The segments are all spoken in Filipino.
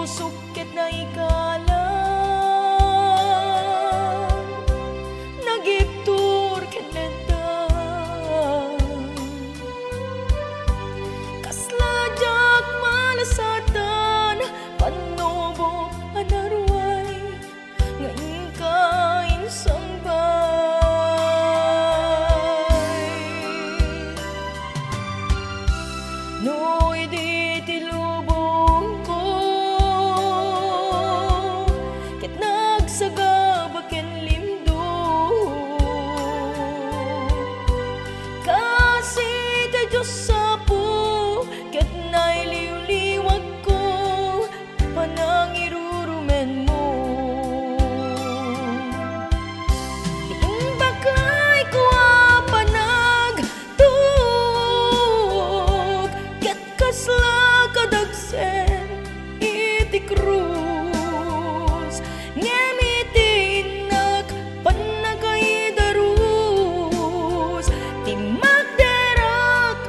pusok ket na ikalam nagiptur ket ledan kaslajak malasatan panubo anarway ngayon kain sangbay noy di tilubong ko ket nagsagabak ken limdo kasi ti Diyos sapo ket nailiwliwag ko panangirurumen mo imbakay ko panagtug ket kasla kadagsen iti krus ngemitin panagaidarus ti magderak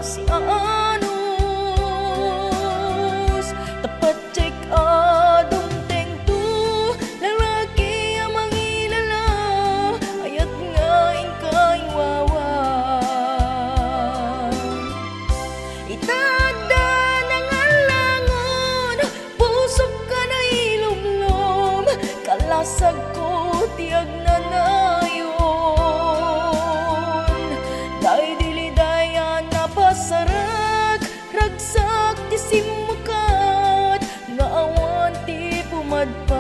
si anus tapat cek adong tengtu lalaki ang mangilala ayat nga ingkay wawan itada ng alangon pusok ka na ilumlom kalasag ko tiag na nayon day dilidayan na pasarag ragsak ti simukat nga awan ti pumadpad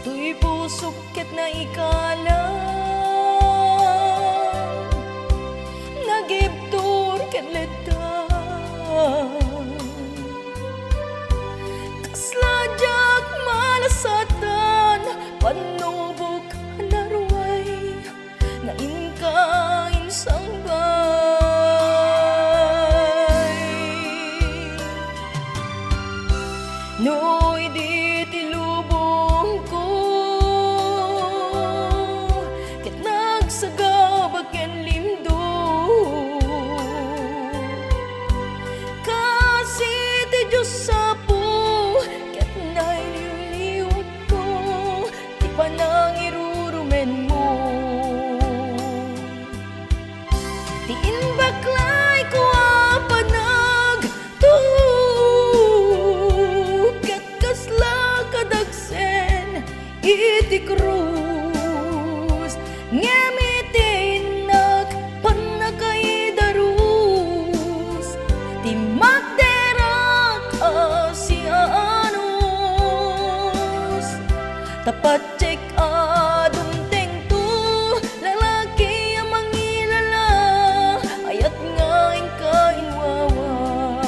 tuy pusok ket na ikalam nagiptur ket ledan kaslajak malasatan panubok anarway nga inkain sangbay noy di tilubong ko ket nagsagabak ken limdo kasi ti Diyos sapo ket nailiwliwag ko ti panangirurumen mo ti inbaklay ko panagtug ket kasla kadagsen iti krus ngemitin panagaidarus ti magderak si anus tapat cek adong tengtu lalaki ang mangilala ayat nga ingkain wawan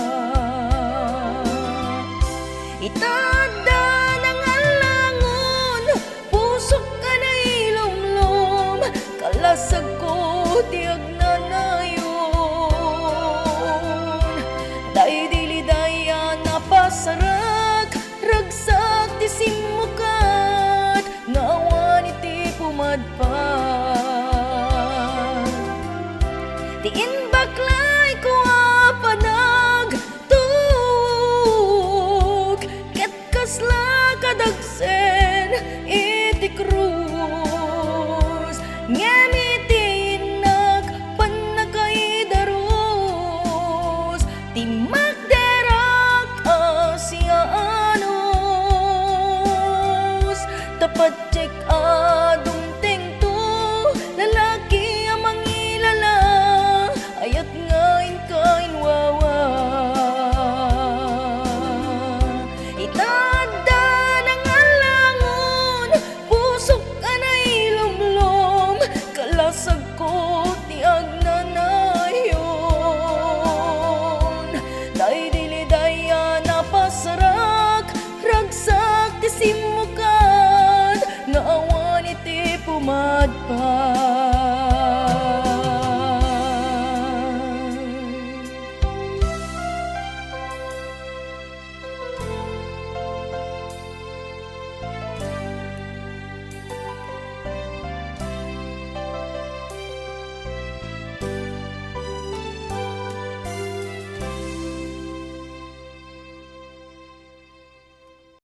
itada ng alangon pusok ka na ilumlom kalasag ko tiag na nayon day dilidayan na pasarag ragsak ti simukat nga awan iti pumadpad ti inbaklay ko panagtug ket kasla kadagsen iti krus ngemitin panagaidarus ti magderak si anus tapat cek adong tengtu lalaki ang mangilala ayat nga ingkain wawan itada ng alangon pusok ka na ilumlom kalasag ko tiag na nayon day dilidayan na pasarag ragsak ti simukat nga awan iti pumadpad